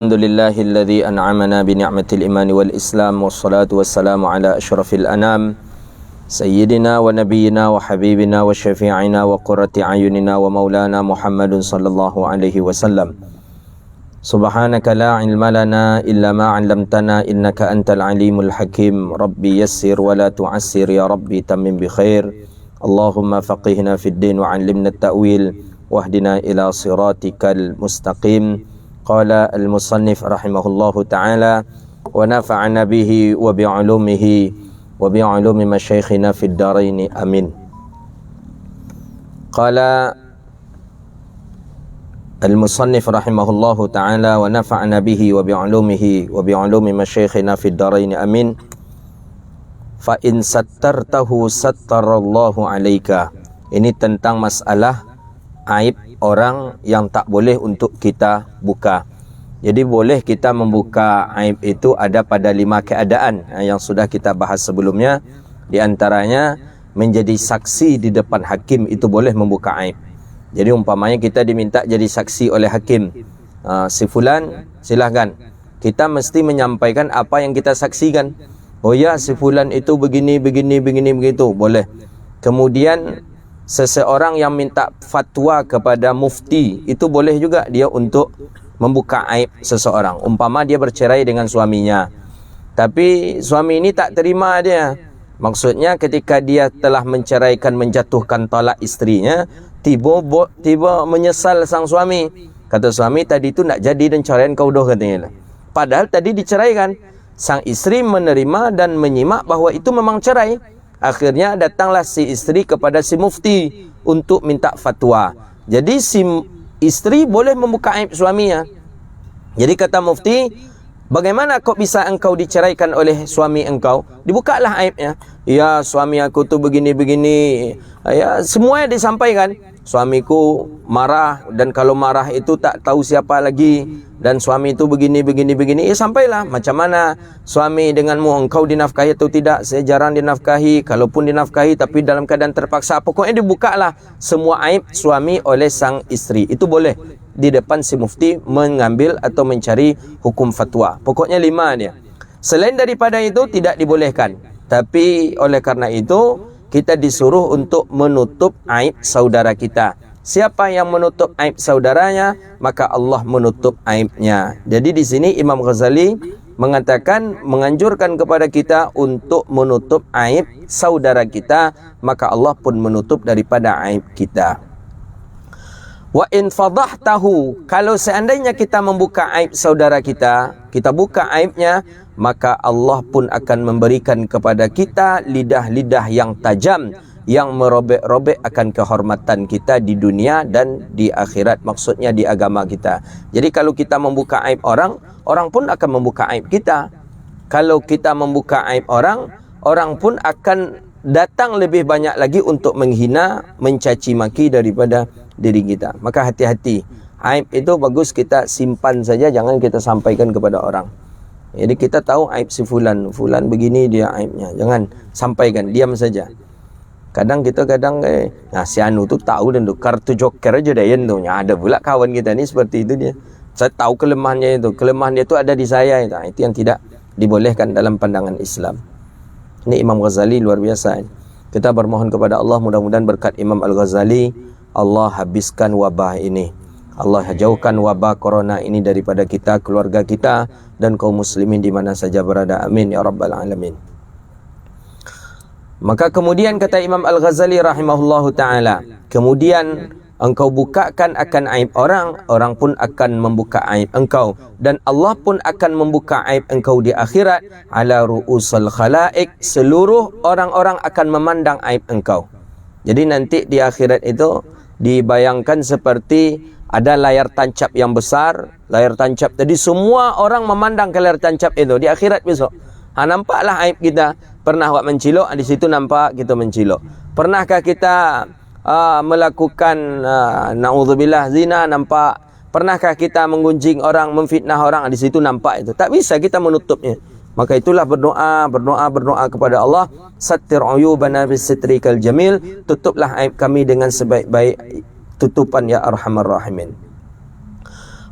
Alhamdulillahilladzi an'amana bi ni'matil imani wal islam wassalatu wassalamu ala asyrafil anam sayyidina wa nabiyyina wa habibina wa syafi'ina wa qurrati ayunina wa maulana Muhammadun sallallahu alaihi wasallam. Subhanaka la ilma lana illa ma 'allamtana innaka antal alimul hakim. Rabbi yassir wa la tu'assir ya rabbi tammim bi khair. Allahumma faqihna fid din wa 'allimna at-ta'wil wahdina ila siratikal mustaqim. Qala al-musannif rahimahullahu ta'ala wa nafa'ana bihi wa bi'ulumihi wa bi'ulumi masyayikhina fid daraini amin. Qala al-musannif rahimahullahu ta'ala wa nafa'ana bihi wa bi'ulumihi wa bi'ulumi masyayikhina fid daraini amin. Fa in sattartahu sattarallahu alaika. Ini tentang masalah aib orang yang tak boleh untuk kita buka. Jadi boleh kita membuka aib itu ada pada 5 keadaan yang sudah kita bahas sebelumnya. Di antaranya menjadi saksi di depan hakim, itu boleh membuka aib. Jadi umpamanya kita diminta jadi saksi oleh hakim, si fulan silahkan, kita mesti menyampaikan apa yang kita saksikan. Oh ya, si fulan itu begini begitu, boleh. Kemudian seseorang yang minta fatwa kepada mufti, itu boleh juga dia untuk membuka aib seseorang. Umpama dia bercerai dengan suaminya, tapi suami ini tak terima dia. Maksudnya ketika dia telah menceraikan, menjatuhkan talak istrinya, tiba menyesal sang suami. Kata suami, tadi itu nak jadi dan ceraian kau dah, katanya. Padahal tadi diceraikan. Sang istri menerima dan menyimak bahawa itu memang cerai. Akhirnya datanglah si istri kepada si mufti untuk minta fatwa. Jadi si istri boleh membuka aib suaminya. Jadi kata mufti, bagaimana kok bisa engkau diceraikan oleh suami engkau? Dibukalah aibnya. Ya, suami aku tu begini-begini. Ya, semuanya disampaikan. Suamiku marah, dan kalau marah itu tak tahu siapa lagi, dan suami itu begini. Ya, sampailah macam mana suami denganmu, engkau dinafkahi atau tidak? Saya jarang dinafkahi, kalaupun dinafkahi tapi dalam keadaan terpaksa. Pokoknya dibukalah semua aib suami oleh sang istri. Itu boleh di depan si mufti mengambil atau mencari hukum fatwa. Pokoknya 5 dia. Selain daripada itu tidak dibolehkan. Tapi oleh karena itu kita disuruh untuk menutup aib saudara kita. Siapa yang menutup aib saudaranya, maka Allah menutup aibnya. Jadi di sini Imam Ghazali mengatakan, menganjurkan kepada kita untuk menutup aib saudara kita, maka Allah pun menutup daripada aib kita. Wa in fadahtahu, kalau seandainya kita membuka aib saudara kita, kita buka aibnya, maka Allah pun akan memberikan kepada kita lidah-lidah yang tajam, yang merobek-robek akan kehormatan kita di dunia dan di akhirat, maksudnya di agama kita. Jadi kalau kita membuka aib orang, orang pun akan membuka aib kita. Kalau kita membuka aib orang, orang pun akan datang lebih banyak lagi untuk menghina, mencaci maki daripada diri kita. Maka hati-hati, aib itu bagus kita simpan saja, jangan kita sampaikan kepada orang. Jadi kita tahu aib si fulan begini dia aibnya, jangan sampaikan, diam saja. Kadang si anu tu tahu dan tu kartu joker aja dah tu. Ada pula kawan kita ni seperti itu dia. Saya tahu kelemahannya itu, kelemahan dia tu ada di saya itu. Itu yang tidak dibolehkan dalam pandangan Islam. Ini Imam Ghazali luar biasa. Kita bermohon kepada Allah, mudah-mudahan berkat Imam Al-Ghazali Allah habiskan wabah ini. Allah jauhkan wabah corona ini daripada kita, keluarga kita, dan kaum muslimin di mana saja berada. Amin ya rabbal alamin. Maka kemudian kata Imam Al-Ghazali rahimahullahu ta'ala, kemudian engkau bukakan akan aib orang, orang pun akan membuka aib engkau, dan Allah pun akan membuka aib engkau di akhirat. Ala ru'usul khalaik, seluruh orang-orang akan memandang aib engkau. Jadi nanti di akhirat itu dibayangkan seperti ada layar tancap yang besar. Layar tancap tadi semua orang memandang ke layar tancap itu di akhirat besok. Nampaklah aib kita. Pernah buat mencilok, di situ nampak kita mencilok. Pernahkah kita melakukan naudzubillah zina, nampak. Pernahkah kita menggunjing orang, memfitnah orang, di situ nampak itu. Tak bisa kita menutupnya. Maka itulah berdoa kepada Allah. Sattir uyubana bisitrikal jamil, tutuplah aib kami dengan sebaik-baik tutupan ya arhamar rahimin.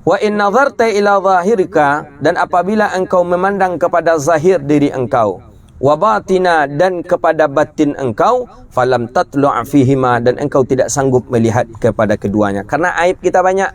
Wa in nazarta ila zahirika, dan apabila engkau memandang kepada zahir diri engkau, wa batina, dan kepada batin engkau, falam tatlu' fihima, dan engkau tidak sanggup melihat kepada keduanya. Karena aib kita banyak.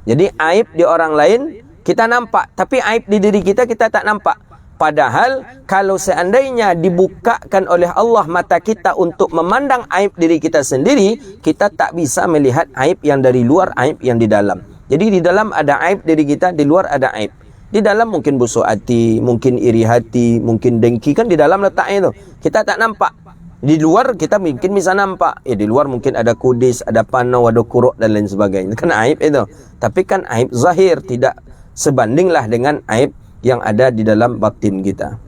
Jadi aib di orang lain kita nampak, tapi aib di diri kita kita tak nampak. Padahal kalau seandainya dibukakan oleh Allah mata kita untuk memandang aib diri kita sendiri, kita tak bisa melihat aib yang dari luar, aib yang di dalam. Jadi di dalam ada aib diri kita, di luar ada aib. Di dalam mungkin busuk hati, mungkin iri hati, mungkin dengki, kan di dalam letaknya itu. Kita tak nampak. Di luar kita mungkin bisa nampak. Di luar mungkin ada kudis, ada panau, ada kuruk dan lain sebagainya. Kan aib itu. Tapi kan aib zahir, tidak sebandinglah dengan aib yang ada di dalam batin kita.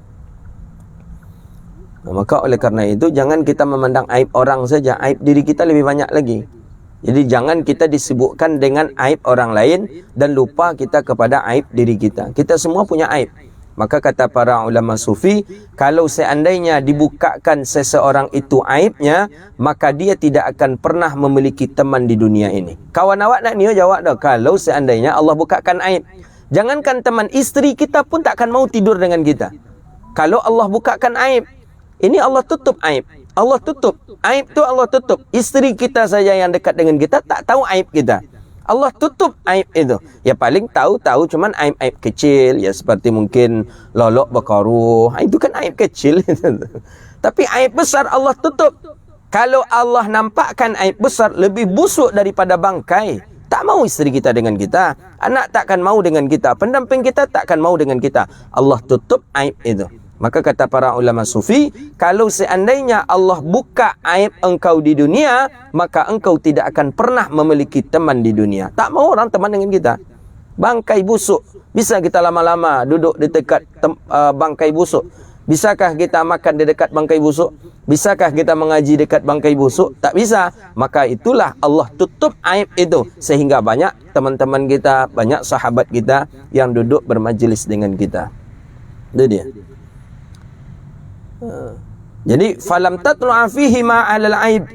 Maka oleh karena itu jangan kita memandang aib orang saja, aib diri kita lebih banyak lagi. Jadi jangan kita disibukkan dengan aib orang lain dan lupa kita kepada aib diri kita. Kita semua punya aib. Maka kata para ulama sufi, kalau seandainya dibukakan seseorang itu aibnya, maka dia tidak akan pernah memiliki teman di dunia ini. Kawan awak nak ni jawab dah, kalau seandainya Allah bukakan aib. Jangankan teman, isteri kita pun tak akan mau tidur dengan kita. Kalau Allah bukakan aib, ini Allah tutup aib. Allah tutup. Aib tu Allah tutup. Isteri kita saja yang dekat dengan kita tak tahu aib kita. Allah tutup aib itu. Ya paling tahu cuman aib-aib kecil. Ya seperti mungkin lolok berkaruh. Itu kan aib kecil. Tapi aib besar Allah tutup. Kalau Allah nampakkan aib besar lebih busuk daripada bangkai, tak mau isteri kita dengan kita, anak takkan mau dengan kita, pendamping kita takkan mau dengan kita. Allah tutup aib itu. Maka kata para ulama sufi, kalau seandainya Allah buka aib engkau di dunia, maka engkau tidak akan pernah memiliki teman di dunia. Tak mau orang teman dengan kita. Bangkai busuk. Bisa kita lama-lama duduk di dekat bangkai busuk? Bisakah kita makan di dekat bangkai busuk? Bisakah kita mengaji dekat bangkai busuk? Tak bisa. Maka itulah Allah tutup aib itu. Sehingga banyak teman-teman kita, banyak sahabat kita yang duduk bermajlis dengan kita. Itu dia. Jadi falam tatlu'a fihi ma 'alal aib.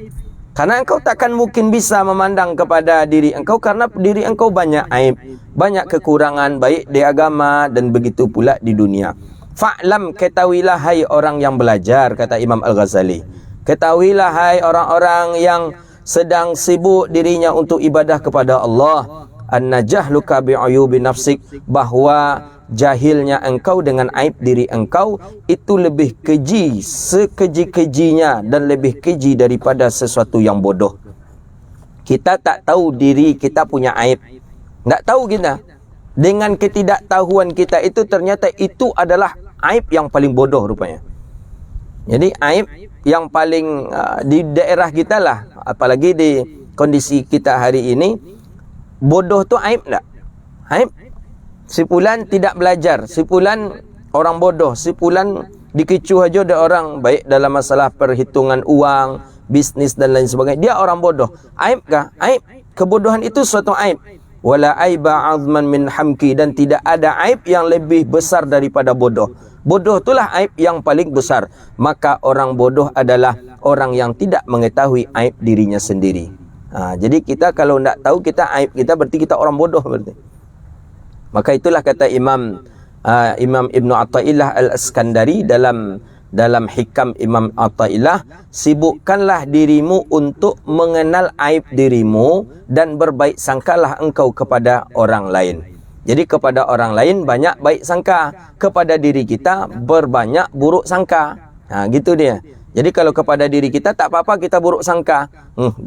Karena engkau takkan mungkin bisa memandang kepada diri engkau karena diri engkau banyak aib, banyak kekurangan baik di agama dan begitu pula di dunia. Fa'lam, ketahuilah hai orang yang belajar, kata Imam Al-Ghazali. Ketahuilah hai orang-orang yang sedang sibuk dirinya untuk ibadah kepada Allah. An-najahluka bi'uyubi nafsik, bahwa jahilnya engkau dengan aib diri engkau itu lebih keji, sekeji-kejinya dan lebih keji daripada sesuatu yang bodoh. Kita tak tahu diri kita punya aib. Tak tahu kita. Dengan ketidaktahuan kita itu ternyata itu adalah aib yang paling bodoh rupanya. Jadi aib yang paling di daerah kita lah, apalagi di kondisi kita hari ini, bodoh tu aib tak? Aib. Si fulan tidak belajar, si fulan orang bodoh, si fulan dikecuh aja ada orang baik dalam masalah perhitungan uang, bisnis dan lain sebagainya. Dia orang bodoh. Aib kah? Aib. Kebodohan itu suatu aib. Wala aiba azman min hamki, dan tidak ada aib yang lebih besar daripada bodoh. Bodoh itulah aib yang paling besar. Maka orang bodoh adalah orang yang tidak mengetahui aib dirinya sendiri. Jadi kita kalau tidak tahu kita aib kita, berarti kita orang bodoh berarti. Maka itulah kata Imam Ibn Athaillah Al-Iskandari dalam hikam Imam Athaillah, sibukkanlah dirimu untuk mengenal aib dirimu dan berbaik sangkalah engkau kepada orang lain. Jadi kepada orang lain banyak baik sangka, kepada diri kita berbanyak buruk sangka. Gitu dia. Jadi kalau kepada diri kita tak apa-apa kita buruk sangka.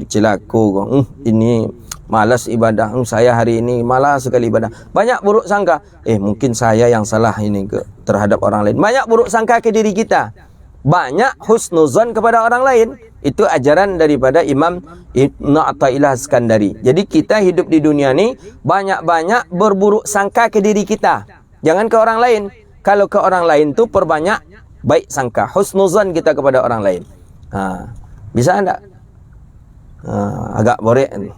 Cilaku, ini malas ibadah. Saya hari ini malas sekali ibadah. Banyak buruk sangka. Mungkin saya yang salah ini terhadap orang lain. Banyak buruk sangka ke diri kita. Banyak husnuzan kepada orang lain. Itu ajaran daripada Imam Ibn Athaillah Iskandari. Jadi kita hidup di dunia ni banyak-banyak berburuk sangka ke diri kita. Jangan ke orang lain. Kalau ke orang lain tu perbanyak baik sangka, husnuzan kita kepada orang lain. Bisa tak? Agak borek ni.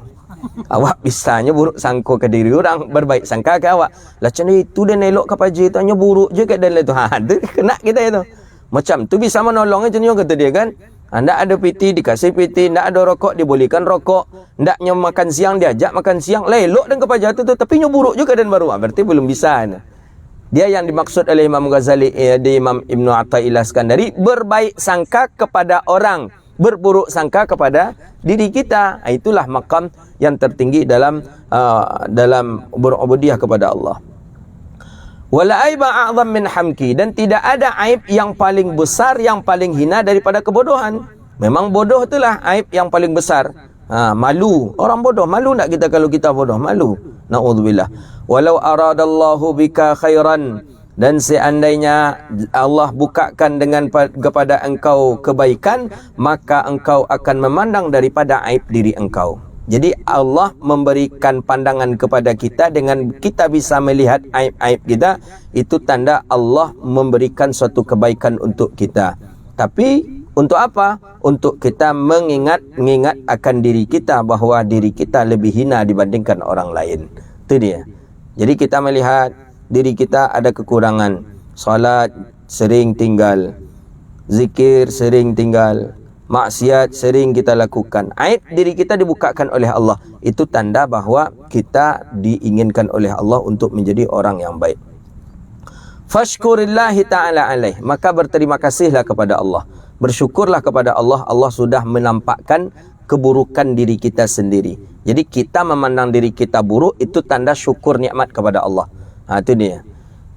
Awak bisanya buruk sangka ke diri orang, berbaik sangka ke awak. Lah macam itu dia elok ke paji tu, hanya buruk je kat dalam tu. Tu kena kita itu. Macam tu bisa menolong je ni kata dia kan. Ndak ada PT, dikasih PT. Ndak ada rokok, dibolehkan rokok. Ndaknya makan siang, diajak makan siang. Lelok dan kepaja tu, tapi buruk juga dan baru. Berarti belum bisa. Dia yang dimaksud oleh Imam Ghazali, di Imam Ibn Athaillah Skandari, berbaik sangka kepada orang, berburuk sangka kepada diri kita. Itulah makam yang tertinggi dalam berubudiyah kepada Allah. Wala aiba a'zam min hamki, dan tidak ada aib yang paling besar, yang paling hina daripada kebodohan. Memang bodoh itulah aib yang paling besar. Malu, orang bodoh malu tak kita kalau kita bodoh? Malu. Naudzubillah. Walau aradallahu bika khairan, dan seandainya Allah bukakan kepada engkau kebaikan, maka engkau akan memandang daripada aib diri engkau. Jadi Allah memberikan pandangan kepada kita, dengan kita bisa melihat aib-aib kita, itu tanda Allah memberikan suatu kebaikan untuk kita. Tapi untuk apa? Untuk kita mengingat akan diri kita bahawa diri kita lebih hina dibandingkan orang lain. Itu dia. Jadi kita melihat diri kita ada kekurangan. Salat sering tinggal, zikir sering tinggal, maksiat sering kita lakukan. Aib diri kita dibukakan oleh Allah. Itu tanda bahawa kita diinginkan oleh Allah untuk menjadi orang yang baik. Fashkurillahi ta'ala alaih. Maka berterima kasihlah kepada Allah. Bersyukurlah kepada Allah. Allah sudah menampakkan keburukan diri kita sendiri. Jadi kita memandang diri kita buruk, itu tanda syukur nikmat kepada Allah. Itu dia.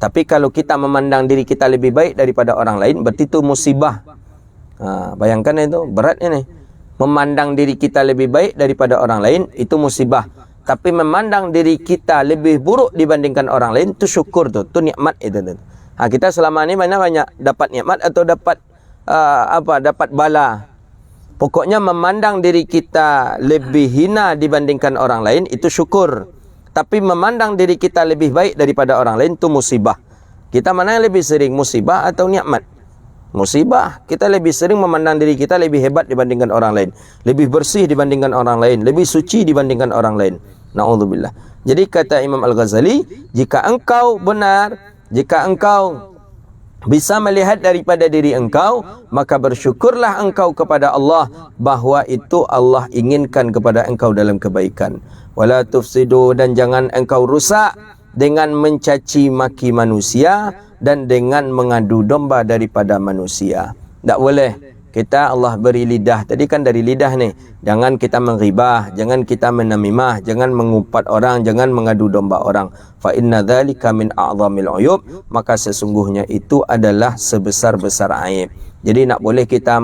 Tapi kalau kita memandang diri kita lebih baik daripada orang lain, berarti itu musibah. Bayangkan itu, beratnya nih. Memandang diri kita lebih baik daripada orang lain, itu musibah. Tapi memandang diri kita lebih buruk dibandingkan orang lain, itu syukur tuh, itu nikmat itu. Kita selama ini mana banyak dapat nikmat atau dapat dapat bala. Pokoknya memandang diri kita lebih hina dibandingkan orang lain, itu syukur. Tapi memandang diri kita lebih baik daripada orang lain, itu musibah. Kita mana yang lebih sering, musibah atau nikmat? Musibah. Kita lebih sering memandang diri kita lebih hebat dibandingkan orang lain, lebih bersih dibandingkan orang lain, lebih suci dibandingkan orang lain. Na'udzubillah. Jadi kata Imam Al-Ghazali, jika engkau benar, jika engkau bisa melihat daripada diri engkau, maka bersyukurlah engkau kepada Allah bahawa itu Allah inginkan kepada engkau dalam kebaikan. Wala tufsidu, dan jangan engkau rusak dengan mencaci maki manusia dan dengan mengadu domba daripada manusia. Tak boleh. Kita Allah beri lidah. Tadi kan dari lidah ni. Jangan kita menghibah, jangan kita menamimah, jangan mengupat orang, jangan mengadu domba orang. Fa inna dzalika min a'zamil uyub. Maka sesungguhnya itu adalah sebesar-besar aib. Jadi nak boleh kita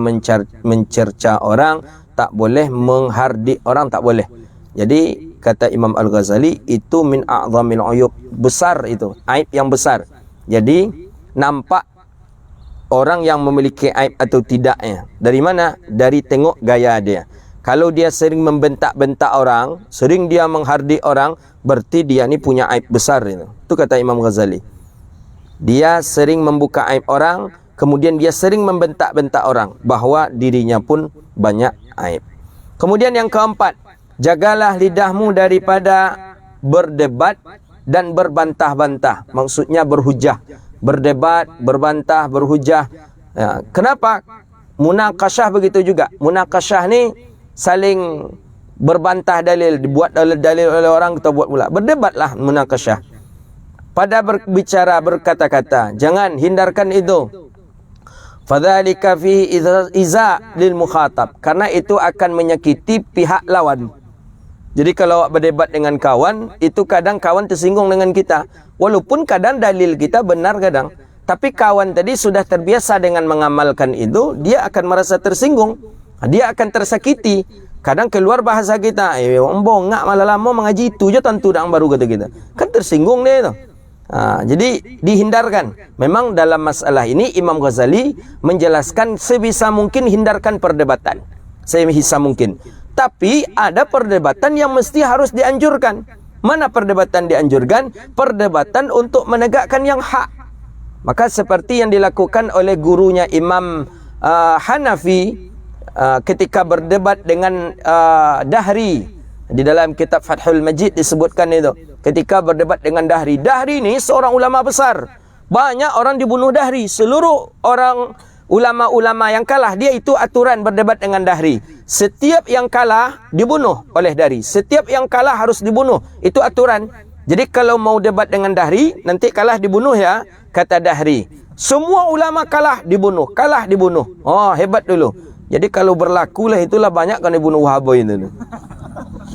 mencerca orang, tak boleh menghardik orang, tak boleh. Jadi kata Imam Al-Ghazali, itu min a'zamil uyub. Besar itu, aib yang besar. Jadi nampak orang yang memiliki aib atau tidaknya. Dari mana? Dari tengok gaya dia. Kalau dia sering membentak-bentak orang, sering dia menghardik orang, berarti dia ni punya aib besar itu. Itu kata Imam Ghazali. Dia sering membuka aib orang, kemudian dia sering membentak-bentak orang, bahawa dirinya pun banyak aib. Kemudian yang keempat, jagalah lidahmu daripada berdebat dan berbantah-bantah. Maksudnya berhujah. Berdebat, berbantah, berhujah. Kenapa? Munakasyah begitu juga. Munakasyah ni saling berbantah dalil, dibuat dalil oleh orang, kita buat pula. Berdebatlah munakasyah. Pada berbicara, berkata-kata, jangan hindarkan itu. Fadzalika fihi iza lil mukhatab. Karena itu akan menyakiti pihak lawan. Jadi kalau awak berdebat dengan kawan, itu kadang kawan tersinggung dengan kita. Walaupun kadang dalil kita benar kadang. Tapi kawan tadi sudah terbiasa dengan mengamalkan itu, dia akan merasa tersinggung. Dia akan tersakiti. Kadang keluar bahasa kita, bongak malah lama mengaji itu je tentu dah baru kata kita. Kan tersinggung dia tu. Jadi dihindarkan. Memang dalam masalah ini Imam Ghazali menjelaskan sebisa mungkin hindarkan perdebatan. Sebisa mungkin. Tapi ada perdebatan yang mesti harus dianjurkan. Mana perdebatan dianjurkan? Perdebatan untuk menegakkan yang hak. Maka seperti yang dilakukan oleh gurunya Imam Hanafi ketika berdebat dengan Dahri. Di dalam kitab Fathul Majid disebutkan itu. Ketika berdebat dengan Dahri. Dahri ni seorang ulama besar. Banyak orang dibunuh Dahri. Seluruh orang ulama-ulama yang kalah, dia itu aturan berdebat dengan dahri. Setiap yang kalah dibunuh oleh dahri. Setiap yang kalah harus dibunuh. Itu aturan. Jadi kalau mau debat dengan dahri, nanti kalah dibunuh ya, kata dahri. Semua ulama kalah dibunuh, kalah dibunuh. Oh, hebat dulu. Jadi kalau berlakulah itulah banyak kan dibunuh Wahabi itu.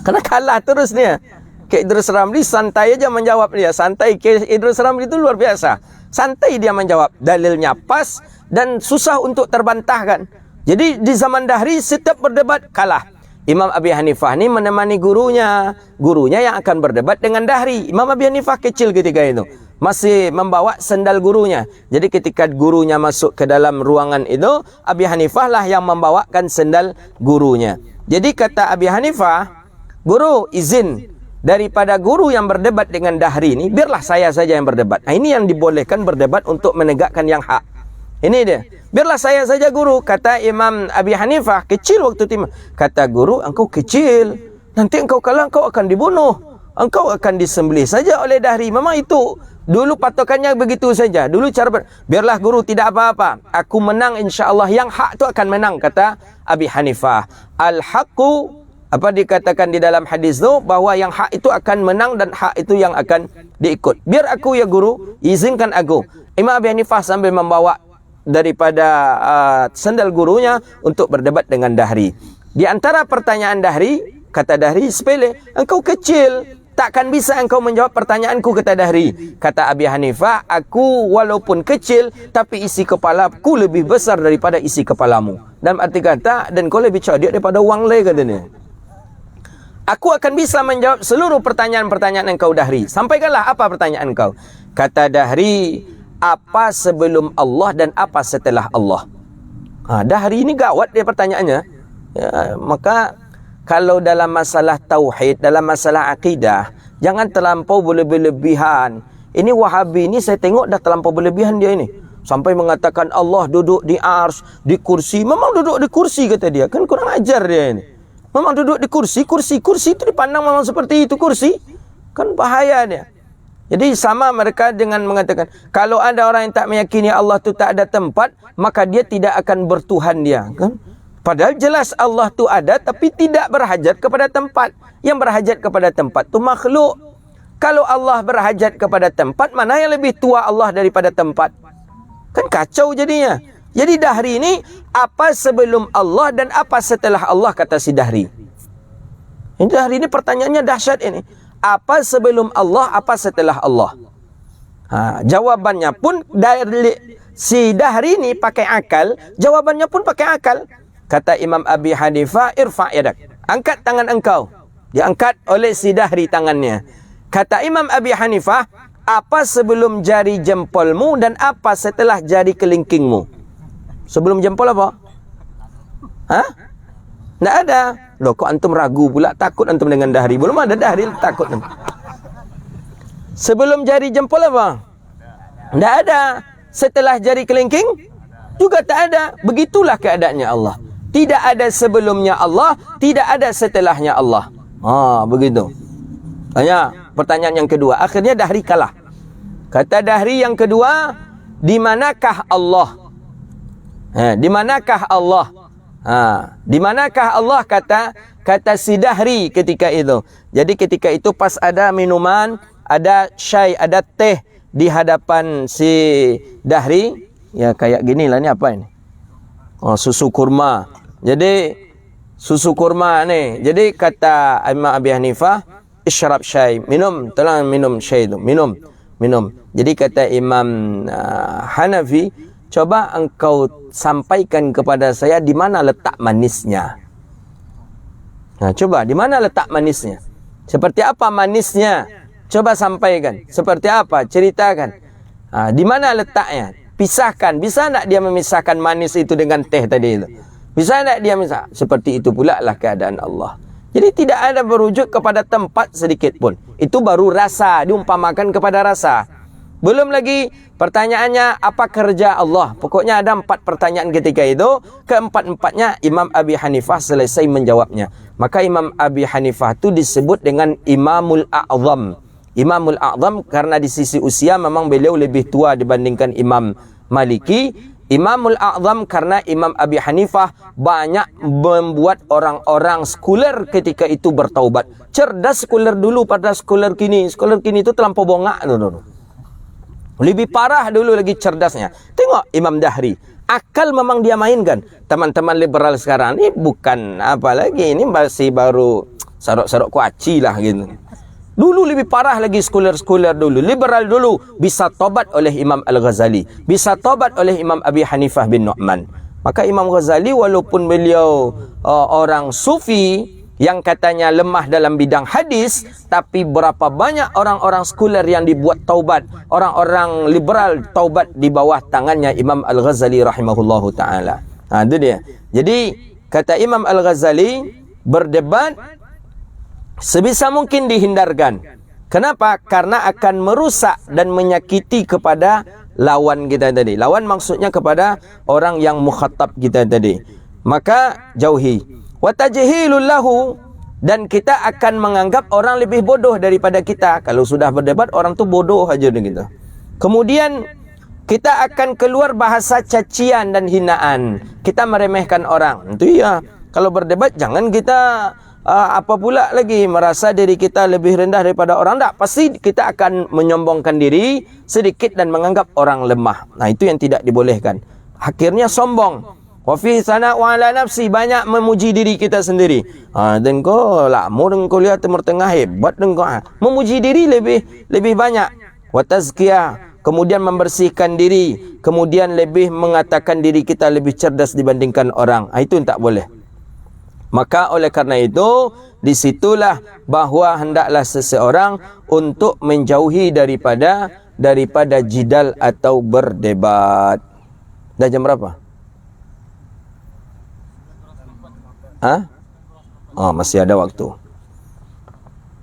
Karena kalah terus dia. Ke Idrus Ramli santai aja menjawab dia. Santai ke Idrus Ramli itu luar biasa. Santai dia menjawab. Dalilnya pas dan susah untuk terbantahkan. Jadi di zaman dahri setiap berdebat kalah. Imam Abi Hanifah ni menemani gurunya. Gurunya yang akan berdebat dengan dahri. Imam Abi Hanifah kecil ketika itu. Masih membawa sendal gurunya. Jadi ketika gurunya masuk ke dalam ruangan itu, Abi Hanifah lah yang membawakan sendal gurunya. Jadi kata Abi Hanifah, guru izin daripada guru yang berdebat dengan dahri ini, biarlah saya saja yang berdebat. Nah, ini yang dibolehkan berdebat untuk menegakkan yang hak. Ini dia. Biarlah saya saja guru, kata Imam Abi Hanifah, kecil waktu itu. Kata guru, engkau kecil. Nanti engkau kalah, engkau akan dibunuh. Engkau akan disembelih saja oleh dahri. Memang itu dulu patokannya begitu saja. Dulu cara biarlah guru tidak apa-apa. Aku menang insya-Allah, yang hak itu akan menang, kata Abi Hanifah. Al-haqqu, apa dikatakan di dalam hadis itu, bahawa yang hak itu akan menang dan hak itu yang akan diikut. Biar aku ya guru, izinkan aku. Imam Abi Hanifah sambil membawa daripada sendal gurunya untuk berdebat dengan dahri. Di antara pertanyaan dahri, kata dahri, sepele, engkau kecil, takkan bisa engkau menjawab pertanyaanku, kata dahri. Kata Abi Hanifah, aku walaupun kecil, tapi isi kepalaku lebih besar daripada isi kepalamu. Dalam arti kata, dan kau lebih cerdik daripada wang le, katanya. Aku akan bisa menjawab seluruh pertanyaan-pertanyaan engkau dahri. Sampaikanlah apa pertanyaan engkau. Kata dahri, apa sebelum Allah dan apa setelah Allah? Dahri ini gawat dia pertanyaannya. Ya, maka kalau dalam masalah tauhid, dalam masalah akidah, jangan terlampau berlebihan. Ini Wahabi ini saya tengok dah terlampau berlebihan dia ini. Sampai mengatakan Allah duduk di ars, di kursi. Memang duduk di kursi, kata dia. Kan kurang ajar dia ini. Memang duduk di kursi itu dipandang memang seperti itu kursi. Kan bahaya dia. Jadi sama mereka dengan mengatakan, kalau ada orang yang tak meyakini Allah itu tak ada tempat, maka dia tidak akan bertuhan dia. Kan? Padahal jelas Allah itu ada, tapi tidak berhajat kepada tempat. Yang berhajat kepada tempat itu makhluk. Kalau Allah berhajat kepada tempat, mana yang lebih tua Allah daripada tempat? Kan kacau jadinya. Jadi dahri ini, apa sebelum Allah dan apa setelah Allah, kata si dahri. Ini dahri ini pertanyaannya dahsyat ini. Apa sebelum Allah, apa setelah Allah? Jawabannya pun dari si dahri ini pakai akal, jawabannya pun pakai akal. Kata Imam Abi Hanifah, irfa' yadak. Angkat tangan engkau. Diangkat oleh si dahri tangannya. Kata Imam Abi Hanifah, apa sebelum jari jempolmu dan apa setelah jari kelingkingmu? Sebelum jempol apa? Tak ada. Loh, kok antum ragu pula? Takut antum dengan dahri. Belum ada dahri, takut. Sebelum jari jempol apa? Tak ada. Setelah jari kelingking? Juga tak ada. Begitulah keadaannya Allah. Tidak ada sebelumnya Allah, tidak ada setelahnya Allah. Begitu. Pertanyaan yang kedua. Akhirnya dahri kalah. Kata dahri yang kedua, di manakah Allah? Di manakah Allah? Di manakah Allah, kata si dahri ketika itu. Jadi ketika itu pas ada minuman, ada syai, ada teh di hadapan si dahri. Ya kayak gini lah, ni apa ini? Susu kurma. Jadi susu kurma ni. Jadi kata Imam Abi Hanifah, isyrab syai, minum, tolong minum syai itu, minum. Jadi kata Imam Hanafi, coba engkau sampaikan kepada saya di mana letak manisnya. Coba di mana letak manisnya? Seperti apa manisnya? Coba sampaikan. Seperti apa? Ceritakan. Di mana letaknya? Pisahkan. Bisa tak dia memisahkan manis itu dengan teh tadi itu? Bisa tak dia misah? Seperti itu pula lah keadaan Allah. Jadi tidak ada berujuk kepada tempat sedikit pun. Itu baru rasa, diumpamakan kepada rasa. Belum lagi pertanyaannya, apa kerja Allah? Pokoknya ada 4 pertanyaan ketika itu. Keempat-empatnya Imam Abi Hanifah selesai menjawabnya. Maka Imam Abi Hanifah itu disebut dengan Imamul A'zam. Imamul A'zam karena di sisi usia memang beliau lebih tua dibandingkan Imam Maliki. Imamul A'zam karena Imam Abi Hanifah banyak membuat orang-orang sekuler ketika itu bertaubat. Cerdas sekuler dulu pada sekuler kini. Sekuler kini itu terlampau bongak. Lebih parah dulu lagi cerdasnya. Tengok Imam Dahri. Akal memang dia mainkan. Teman-teman liberal sekarang ini bukan apa lagi. Ini masih baru sarok-sarok kuaci lah gitu. Dulu lebih parah lagi sekuler-sekuler dulu. Liberal dulu bisa tobat oleh Imam Al-Ghazali. Bisa tobat oleh Imam Abi Hanifah bin Nu'man. Maka Imam Ghazali walaupun beliau orang sufi yang katanya lemah dalam bidang hadis, tapi berapa banyak orang-orang sekuler yang dibuat taubat. Orang-orang liberal taubat di bawah tangannya Imam Al-Ghazali rahimahullahu ta'ala. Itu dia. Jadi kata Imam Al-Ghazali, berdebat sebisa mungkin dihindarkan. Kenapa? Karena akan merusak dan menyakiti kepada lawan kita tadi. Lawan maksudnya kepada orang yang mukhatab kita tadi. Maka jauhi. Wa tajhilul lahu, dan kita akan menganggap orang lebih bodoh daripada kita. Kalau sudah berdebat orang tu bodoh aja dengan kita. Kemudian kita akan keluar bahasa cacian dan hinaan. Kita meremehkan orang. Itu ya. Kalau berdebat jangan kita apa pula lagi merasa diri kita lebih rendah daripada orang. Tak, pasti kita akan menyombongkan diri sedikit dan menganggap orang lemah. Nah, itu yang tidak dibolehkan. Akhirnya sombong. Wa fi sana'u ala nafsi, banyak memuji diri kita sendiri. Dan kau lama dan kau lihat Timur Tengah hebat dan kau memuji diri lebih banyak. Wa tazkiyah, kemudian membersihkan diri, kemudian lebih mengatakan diri kita lebih cerdas dibandingkan orang. Itu yang tak boleh. Maka oleh karena itu, disitulah bahawa hendaklah seseorang untuk menjauhi daripada jidal atau berdebat. Dah jam berapa? Masih ada waktu.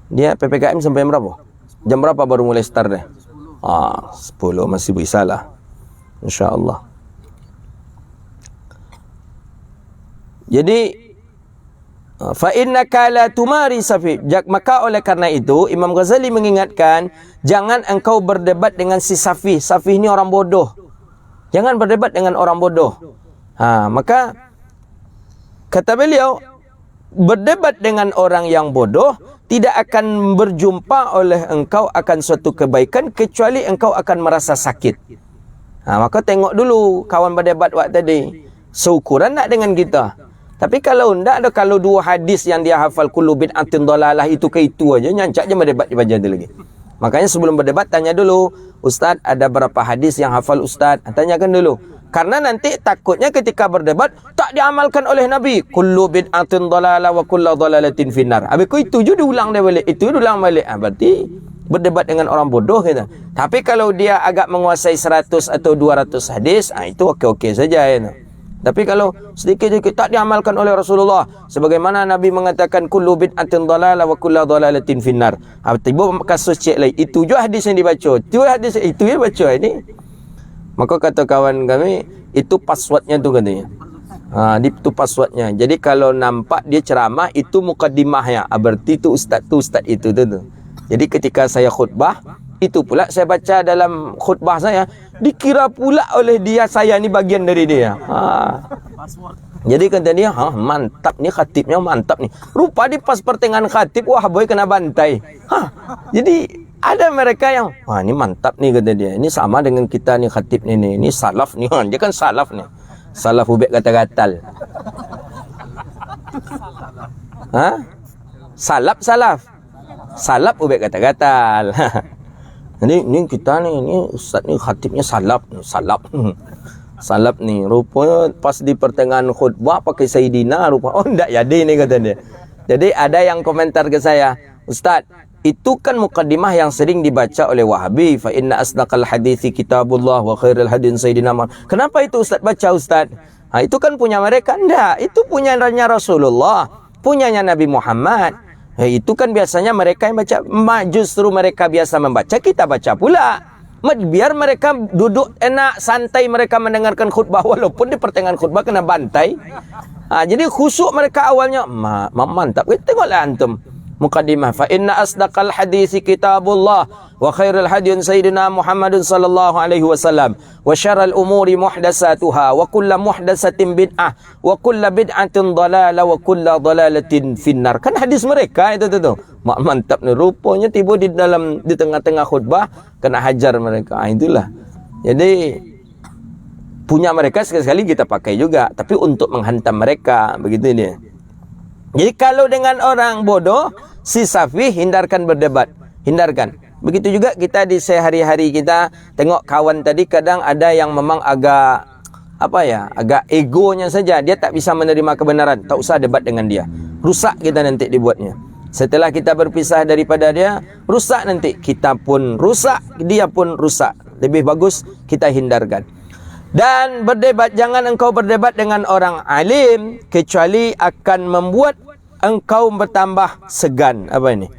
Dia PPKM sampai berapa? Jam berapa baru mulai start deh? 10 masih bisa lah. InsyaAllah. Jadi fa innaka la tumari safi. Maka oleh karena itu Imam Ghazali mengingatkan, jangan engkau berdebat dengan si safih. Safih ni orang bodoh. Jangan berdebat dengan orang bodoh. Maka kata beliau, berdebat dengan orang yang bodoh tidak akan berjumpa oleh engkau akan suatu kebaikan kecuali engkau akan merasa sakit. Maka tengok dulu kawan berdebat waktu tadi, seukuran tak dengan kita. Tapi kalau tidak ada, kalau dua hadis yang dia hafal kullu bid'atin dhalalah itu ke itu aja, nyancak je berdebat di bagian tu lagi. Makanya sebelum berdebat tanya dulu, Ustaz ada berapa hadis yang hafal Ustaz? Tanyakan dulu. Karena nanti takutnya ketika berdebat tak diamalkan oleh Nabi. Kullu bid'atin dhalalah wa kullu dhalalatin finnar. Habis itu je diulang dia balik. Itu diulang balik. Berarti berdebat dengan orang bodoh kita. Tapi kalau dia agak menguasai 100 atau 200 hadis, itu okey-okey saja ya. Tapi kalau sedikit-sedikit tak diamalkan oleh Rasulullah, sebagaimana Nabi mengatakan kullu bid'atin dhalalah wa kullu dhalalatin finnar. Tiba kasus cek lain. Itu je hadis yang dibaca. Itu je baca ini. Maka kata kawan kami, itu passwordnya tu katanya. Itu passwordnya. Jadi kalau nampak dia ceramah, itu mukaddimahnya. Berarti itu ustaz itu tu. Jadi ketika saya khutbah, itu pula saya baca dalam khutbah saya, dikira pula oleh dia saya ni bagian dari dia. Jadi kata dia, mantap ni khatibnya, mantap ni. Rupa di pas pertengahan khatib, wah boy kena bantai. Jadi ada mereka yang, ini mantap nih kata dia. Ini sama dengan kita ni khatib ni. Ini salaf ni. Dia kan salaf ni. Salaf ubek kata gatal. Salaf. Salaf ubek kata gatal. Ini kita ni, ini ustaz ni khatibnya salaf. Salaf ni. Rupanya pas di pertengahan khutbah pakai Sayyidina. Rupa, tak jadi ni kata dia. Jadi ada yang komentar ke saya, Ustaz, itu kan mukaddimah yang sering dibaca oleh Wahabi. Fa inna asdaqal hadithi kitabullah wa khairul hadin sayyidina Muhammad. Kenapa itu Ustaz baca Ustaz? Itu kan punya mereka. Enggak, itu punyanya Rasulullah, punyanya Nabi Muhammad. Itu kan biasanya mereka yang baca. Justru mereka biasa membaca, kita baca pula. Biar mereka duduk enak, santai mereka mendengarkan khutbah, walaupun di pertengahan khutbah kena bantai. Jadi khusyuk mereka awalnya. Mantap. Tengoklah antum. Muqaddimah. Fa inna asdaqal hadisi kitabullah wa khairul hadiyun sayyidina Muhammadun sallallahu alaihi wasallam wa syarrul umuri muhdatsatuha wa kullu muhdatsatin bid'ah wa kullu bid'atin dhalalah wa kullu dhalalatin finnar. Kan hadis mereka itu tu. Mantap ni, rupanya tiba di tengah-tengah khutbah kena hajar mereka. Itulah. Jadi punya mereka sekali-sekali kita pakai juga, tapi untuk menghantam mereka, begitu dia. Jadi kalau dengan orang bodoh, si safi, hindarkan berdebat, hindarkan. Begitu juga kita di sehari-hari kita tengok kawan tadi, kadang ada yang memang agak agak egonya saja, dia tak bisa menerima kebenaran, tak usah debat dengan dia. Rusak kita nanti dibuatnya. Setelah kita berpisah daripada dia, rusak nanti, kita pun rusak, dia pun rusak. Lebih bagus kita hindarkan. Dan berdebat, jangan engkau berdebat dengan orang alim kecuali akan membuat engkau bertambah segan. Apa ini?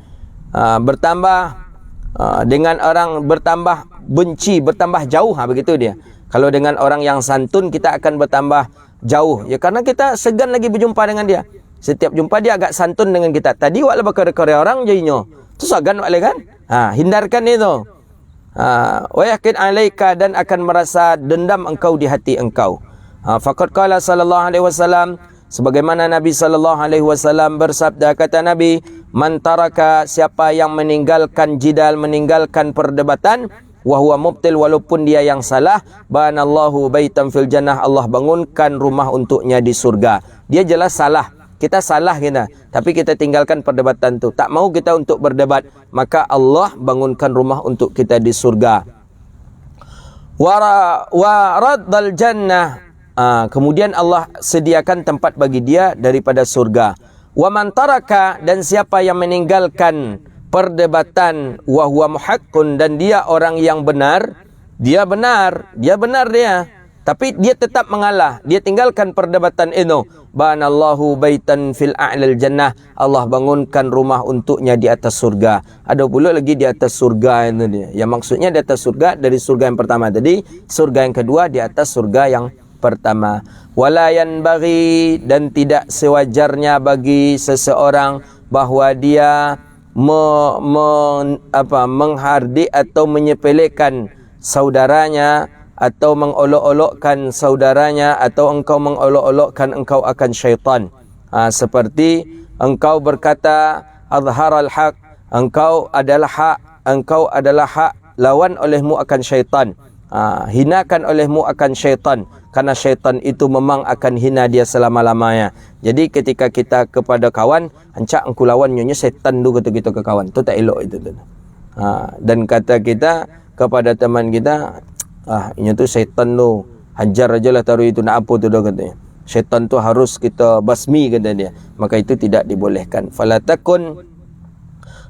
Dengan orang bertambah benci, bertambah jauh. Begitu dia. Kalau dengan orang yang santun, kita akan bertambah jauh. Ya, karena kita segan lagi berjumpa dengan dia. Setiap jumpa dia agak santun dengan kita. Tadi wala bakar-bakar orang jadinya. Tu segan wala kan? Hindarkan itu. Wa yakin alaika, dan akan merasa dendam engkau di hati engkau. Faqad qala sallallahu alaihi wasallam, sebagaimana Nabi sallallahu alaihi wasallam bersabda, kata Nabi, man taraka, siapa yang meninggalkan jidal, meninggalkan perdebatan, wa huwa mubtil, walaupun dia yang salah, banallahu baitan fil jannah, Allah bangunkan rumah untuknya di surga. Dia jelas salah, kita salah kita, tapi kita tinggalkan perdebatan tu. Tak mau kita untuk berdebat, maka Allah bangunkan rumah untuk kita di surga. Wa raddal jannah, kemudian Allah sediakan tempat bagi dia daripada surga. Wa man taraka, dan siapa yang meninggalkan perdebatan, wa huwa muhaqqun, dan dia orang yang benar, dia benar, tapi dia tetap mengalah, dia tinggalkan perdebatan itu. Banallahu baitan fil a'lal jannah, Allah bangunkan rumah untuknya di atas surga. Ada pula lagi di atas surga itu dia. Yang maksudnya di atas surga dari surga yang pertama tadi, surga yang kedua di atas surga yang pertama. Wala yanbaghi, dan tidak sewajarnya bagi seseorang bahwa dia menghardik atau menyepelekan saudaranya, atau mengolok-olokkan saudaranya, atau engkau mengolok-olokkan engkau akan syaitan. Seperti engkau berkata azharal haq, engkau adalah hak, lawan olehmu akan syaitan. Hinakan olehmu akan syaitan, karena syaitan itu memang akan hina dia selama-lamanya. Jadi ketika kita kepada kawan, hancak engkau lawan nyonya syaitan tu, kata kita ke kawan tu, tak elok itu tu. Dan kata kita kepada teman kita, ini tu syaitan tu, hajar aja lah, taruh itu, nak apa tu dah, katanya. Syaitan tu harus kita basmi, kata dia. Maka itu tidak dibolehkan. Fala takun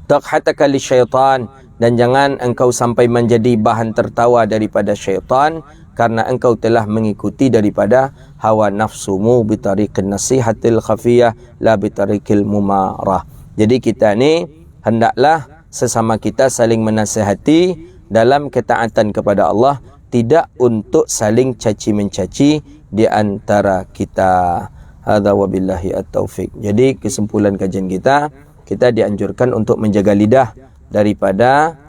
taqhataka li syaitan, dan jangan engkau sampai menjadi bahan tertawa daripada syaitan, karena engkau telah mengikuti daripada hawa nafsumu bitariqin nasihatil khafiyah la bitariqil mumarah. Jadi kita ni hendaklah sesama kita saling menasihati dalam ketaatan kepada Allah, tidak untuk saling caci mencaci di antara kita. Hadza wabillahi at-taufik. Jadi kesimpulan kajian kita dianjurkan untuk menjaga lidah daripada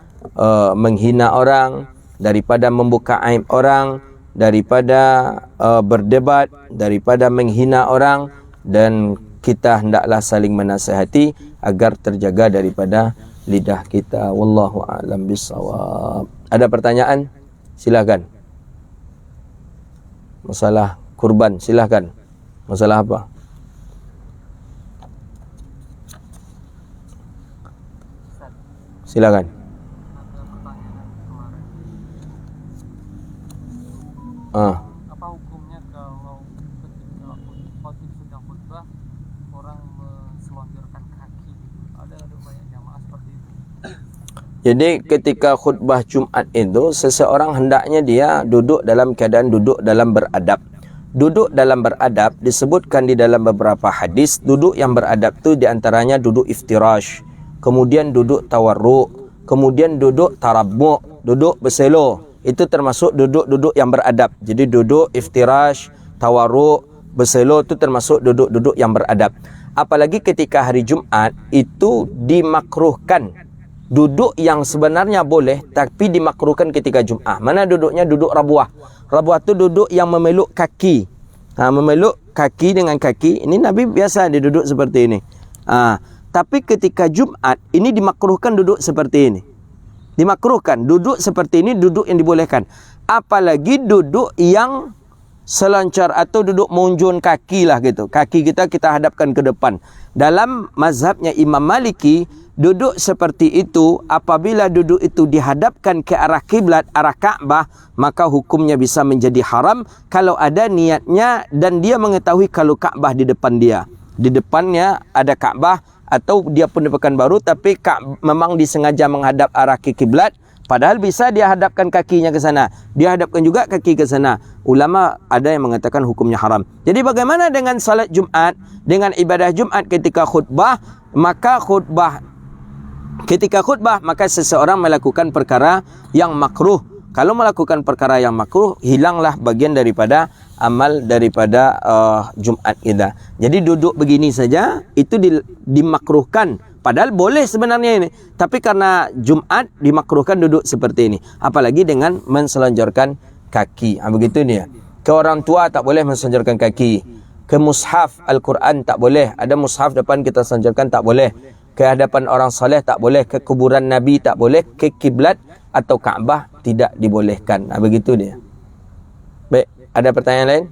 menghina orang, daripada membuka aib orang, daripada berdebat, daripada menghina orang, dan kita hendaklah saling menasihati agar terjaga daripada lidah kita. Wallahu a'lam bissawab. Ada pertanyaan? Silakan. Masalah kurban, silakan. Masalah apa? Silakan. Apa hukumnya kalau ketika khotib sedang khutbah orang menselonjorkan kaki? Ada banyak jamaah seperti itu. Jadi ketika khutbah Jumat itu, seseorang hendaknya dia duduk dalam keadaan duduk dalam beradab. Duduk dalam beradab disebutkan di dalam beberapa hadis. Duduk yang beradab tu diantaranya duduk iftirash, kemudian duduk tawarruk, kemudian duduk tarabbu', duduk berselo. Itu termasuk duduk-duduk yang beradab. Jadi duduk iftirash, tawarruk, berselo itu termasuk duduk-duduk yang beradab. apalagi ketika hari Jumat itu dimakruhkan. Duduk yang sebenarnya boleh tapi dimakruhkan ketika Jumat. Mana duduknya? Duduk rabuah. Rabuah tu duduk yang memeluk kaki. Memeluk kaki dengan kaki. Ini Nabi biasa dia duduk seperti ini. Tapi ketika Jumat ini dimakruhkan duduk seperti ini. Dimakruhkan duduk seperti ini, duduk yang dibolehkan. Apalagi duduk yang selancar atau duduk menunjun kaki lah gitu. Kaki kita hadapkan ke depan. Dalam mazhabnya Imam Maliki, duduk seperti itu, apabila duduk itu dihadapkan ke arah kiblat, arah Ka'bah, maka hukumnya bisa menjadi haram kalau ada niatnya dan dia mengetahui kalau Ka'bah di depan dia. Di depannya ada Ka'bah atau dia pun di Pekanbaru tapi memang disengaja menghadap arah ke kiblat, padahal bisa dia hadapkan kakinya ke sana. Dia hadapkan juga kaki ke sana. Ulama ada yang mengatakan hukumnya haram. Jadi bagaimana dengan salat Jumat, dengan ibadah Jumat ketika khutbah? Ketika khutbah, maka seseorang melakukan perkara yang makruh. Kalau melakukan perkara yang makruh, hilanglah bagian daripada amal daripada Jumat kita. Jadi duduk begini saja, itu dimakruhkan. Padahal boleh sebenarnya ini. Tapi karena Jumat, dimakruhkan duduk seperti ini. Apalagi dengan menselonjorkan kaki. Begitu dia. Ke orang tua tak boleh menselonjorkan kaki. Ke mushaf Al-Quran tak boleh. Ada mushaf depan kita selonjorkan tak boleh. Ke hadapan orang soleh tak boleh, ke kuburan Nabi tak boleh, ke kiblat atau Kaabah tidak dibolehkan. Begitu dia. Baik, ada pertanyaan lain?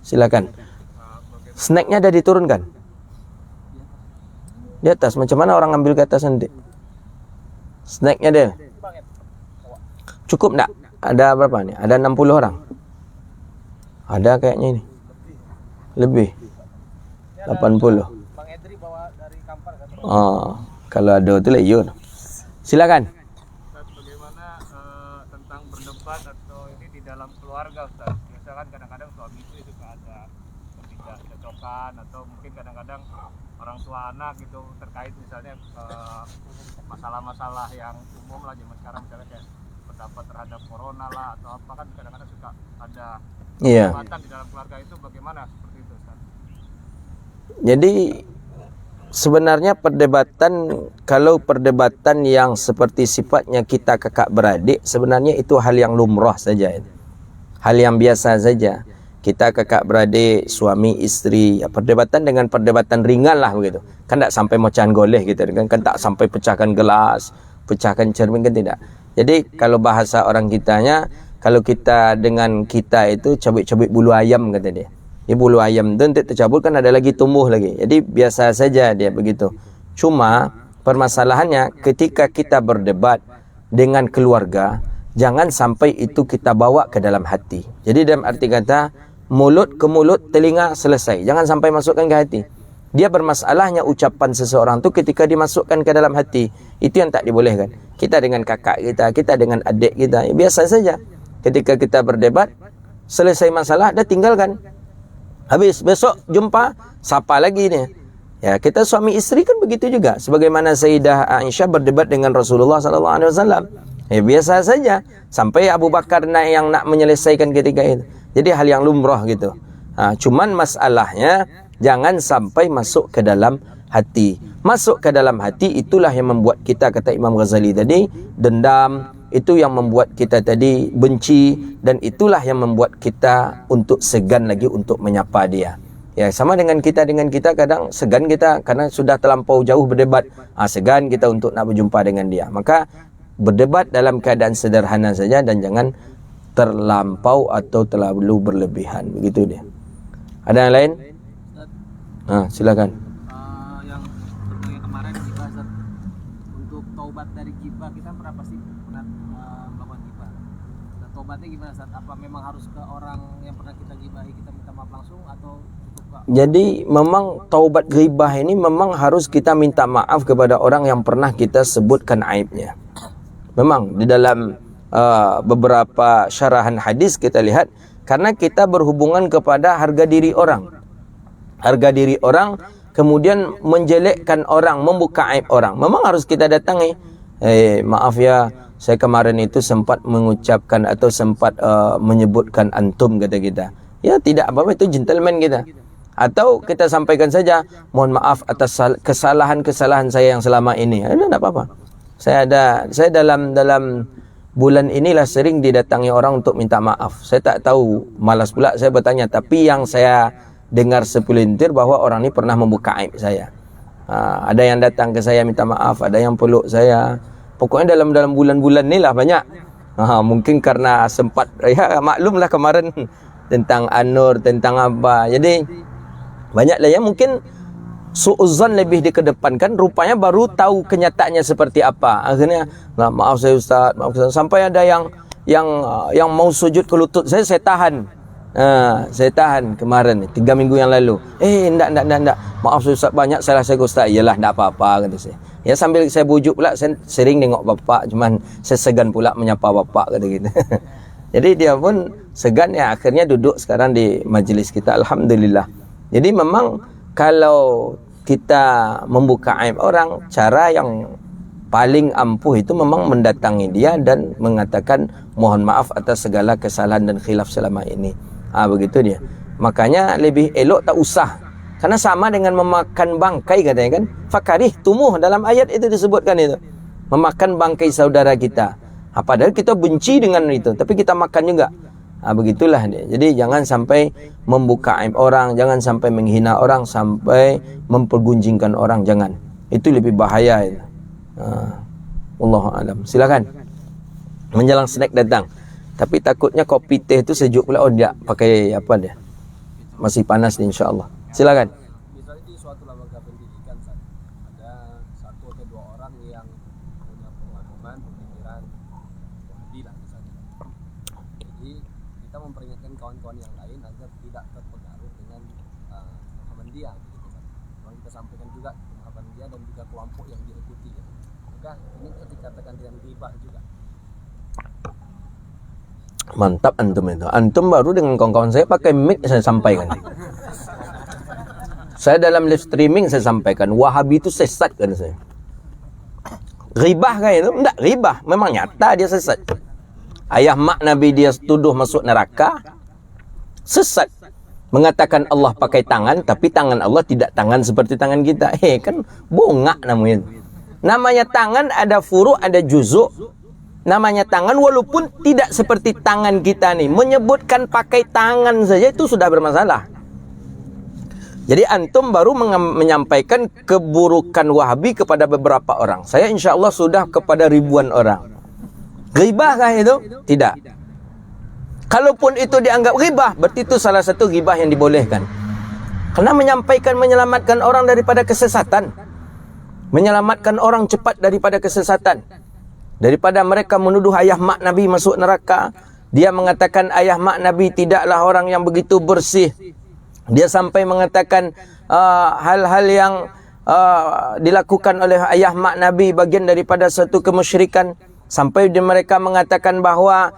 Silakan. Snacknya dah diturunkan? Di atas, macam mana orang ambil ke atas nanti? Snacknya dia. Cukup tak? Ada berapa ni? Ada 60 orang? Ada kayaknya ini. Lebih. 80. Kalau ada tu lah, yun. Silakan. Ustaz, bagaimana tentang berdebat atau ini di dalam keluarga, Ustaz? Biasa kan kadang-kadang suami itu juga ada ketidakcocokan atau mungkin kadang-kadang orang tua anak gitu terkait misalnya masalah-masalah yang umum lah zaman sekarang, misalnya kayak pendapat terhadap corona lah atau apa, kan kadang-kadang suka ada perdebatan di dalam keluarga itu. Bagaimana seperti itu, Ustaz? Jadi sebenarnya kalau perdebatan yang seperti sifatnya kita kakak beradik, sebenarnya itu hal yang lumrah saja. Hal yang biasa saja. Kita kakak beradik, suami isteri, perdebatan dengan perdebatan ringan lah begitu. Kan tak sampai mecahan goleh gitu kan tak sampai pecahkan gelas, pecahkan cermin, kan tidak. Jadi kalau bahasa orang kitanya, kalau kita dengan kita itu cabik-cabik bulu ayam kata dia. Bulu ayam tu nanti tercabut kan ada lagi tumbuh lagi. Jadi biasa saja dia begitu. Cuma permasalahannya ketika kita berdebat dengan keluarga, jangan sampai itu kita bawa ke dalam hati. Jadi dalam arti kata, mulut ke mulut, telinga selesai. Jangan sampai masukkan ke hati. Dia bermasalahnya ucapan seseorang tu ketika dimasukkan ke dalam hati. Itu yang tak dibolehkan. Kita dengan kakak kita dengan adik kita, biasa saja. Ketika kita berdebat, selesai masalah, dah tinggalkan. Habis, besok jumpa, siapa lagi ni? Ya, kita suami isteri kan begitu juga. Sebagaimana Sayyidah Aisyah berdebat dengan Rasulullah SAW. Biasa saja. Sampai Abu Bakar yang nak menyelesaikan ketika itu. Jadi hal yang lumrah gitu. Cuman masalahnya, jangan sampai masuk ke dalam hati. Masuk ke dalam hati, itulah yang membuat kita, kata Imam Ghazali tadi, dendam. Itu yang membuat kita tadi benci, dan itulah yang membuat kita untuk segan lagi untuk menyapa dia. Ya, sama dengan kita kadang segan kita karena sudah terlampau jauh berdebat. Segan kita untuk nak berjumpa dengan dia. Maka berdebat dalam keadaan sederhana saja dan jangan terlampau atau terlalu berlebihan. Begitu dia. Ada yang lain? Silakan. Yang kemarin dibahas untuk taubat dari gibah, kita pernah pasti melakukan gibah. Nah, taubatnya gimana, Ustaz? Apa memang harus ke orang yang pernah kita gibahi kita minta maaf langsung atau cukup ke... Jadi memang taubat ghibah ini memang harus kita minta maaf kepada orang yang pernah kita sebutkan aibnya. Memang di dalam beberapa syarahan hadis kita lihat, karena kita berhubungan kepada harga diri orang. Harga diri orang, kemudian menjelekkan orang, membuka aib orang. Memang harus kita datangi. Maaf ya, saya kemarin itu sempat mengucapkan atau sempat menyebutkan antum, kata kita. Ya tidak apa-apa, itu gentleman kita. Atau kita sampaikan saja, mohon maaf atas kesalahan-kesalahan saya yang selama ini. Tidak apa-apa. Saya dalam bulan inilah sering didatangi orang untuk minta maaf. Saya tak tahu, malas pula saya bertanya. Tapi yang saya dengar sepelintir bahwa orang ini pernah membuka aib saya. Ada yang datang ke saya minta maaf, ada yang peluk saya. Pokoknya dalam bulan-bulan ni lah banyak. Mungkin karena sempat, ya maklumlah kemarin tentang An-Nur, tentang apa. Jadi banyaklah yang mungkin su'uzan lebih dikedepankan, rupanya baru tahu kenyataannya seperti apa. Akhirnya, maaf saya Ustaz, maaf Ustaz. Sampai ada yang mau sujud ke lutut saya tahan. Saya tahan kemarin 3 minggu yang lalu. Enggak. Maaf saya Ustaz, banyak salah saya Ustaz. Iyalah, enggak apa-apa kata saya. Ya sambil saya bujuk pula, saya sering tengok bapak, cuman saya segan pula menyapa bapak kata gitu. Jadi dia pun segan, ya akhirnya duduk sekarang di majlis kita, alhamdulillah. Jadi memang kalau kita membuka aib orang, cara yang paling ampuh itu memang mendatangi dia dan mengatakan mohon maaf atas segala kesalahan dan khilaf selama ini. Begitu dia. Makanya lebih elok tak usah. Karena sama dengan memakan bangkai katanya kan. Fakarih tumuh, dalam ayat itu disebutkan itu. Memakan bangkai saudara kita. Padahal kita benci dengan itu, tapi kita makan juga. Begitulah dia. Jadi jangan sampai membuka aib orang, jangan sampai menghina orang, sampai mempergunjingkan orang, jangan. Itu lebih bahaya itu. Wallahu alam. Silakan. Menjelang snack datang. Tapi takutnya kopi teh itu sejuk pula. Oh tidak, pakai apa dia? Masih panas nih insya-Allah. Silakan. Misalnya di suatu lembaga pendidikan ada 1 atau 2 orang yang punya pemahaman, pemikiran Wahabi lah misalnya. Jadi kita memperingatkan kawan-kawan yang lain agar tidak terpengaruh dengan pemahaman dia, begitu kan. Lalu kita sampaikan juga pemahaman dia dan juga kelompok yang diikuti. Ya. Maka ini dikatakan dengan ghibah juga. Mantap antum itu. Antum baru dengan kawan-kawan saya pakai mic saya sampaikan. Saya dalam live streaming saya sampaikan Wahabi itu sesat kan saya. Ghibah kan itu? Enggak, ghibah. Memang nyata dia sesat. Ayah mak Nabi dia tuduh masuk neraka. Sesat. Mengatakan Allah pakai tangan, tapi tangan Allah tidak tangan seperti tangan kita. Kan bongak namanya. Namanya tangan ada furu', ada juzuk. Namanya tangan walaupun tidak seperti tangan kita nih. Menyebutkan pakai tangan saja itu sudah bermasalah. Jadi antum baru menyampaikan keburukan Wahabi kepada beberapa orang. Saya insya Allah sudah kepada ribuan orang. Ghibah kah itu? Tidak. Kalaupun itu dianggap ghibah, berarti itu salah satu ghibah yang dibolehkan. Karena menyampaikan, menyelamatkan orang daripada kesesatan. Menyelamatkan orang cepat daripada kesesatan. Daripada mereka menuduh ayah mak Nabi masuk neraka. Dia mengatakan ayah mak Nabi tidaklah orang yang begitu bersih. Dia sampai mengatakan hal-hal yang dilakukan oleh ayah mak Nabi bagian daripada satu kemusyrikan. Sampai mereka mengatakan bahawa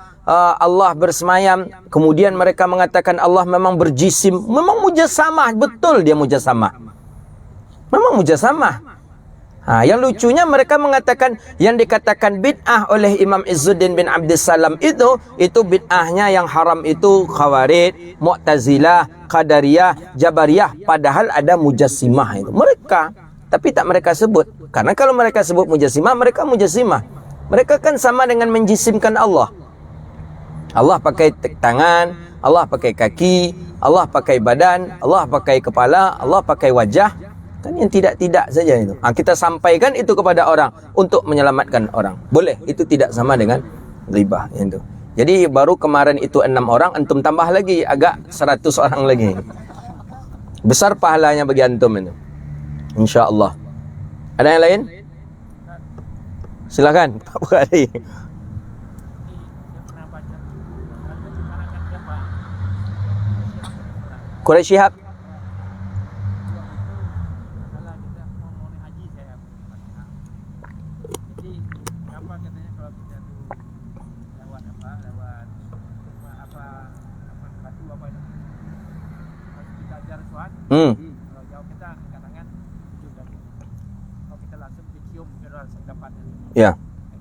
Allah bersemayam. Kemudian mereka mengatakan Allah memang berjisim. Memang mujassamah. Betul dia mujassamah. Memang mujassamah. Yang lucunya mereka mengatakan yang dikatakan bid'ah oleh Imam Izzuddin bin Abdussalam itu bid'ahnya yang haram itu Khawarij, Mu'tazilah, Qadariyah, Jabariyah, padahal ada mujassimah itu. Mereka, tapi tak mereka sebut. Karena kalau mereka sebut mujassimah, mereka mujassimah. Mereka kan sama dengan menjisimkan Allah. Allah pakai tangan, Allah pakai kaki, Allah pakai badan, Allah pakai kepala, Allah pakai wajah. Kan yang tidak-tidak saja itu. Kita sampaikan itu kepada orang untuk menyelamatkan orang. Boleh, itu tidak sama dengan ghibah itu. Jadi baru kemarin itu 6 orang, antum tambah lagi agak 100 orang lagi. Besar pahalanya bagi antum itu. Insya-Allah. Ada yang lain? Silakan. Pak Bukhari. Quraisy Shihab. Kalau jauh kita angkat tangan juga. Kalau kita langsung dicium kita langsung dapat. Ya.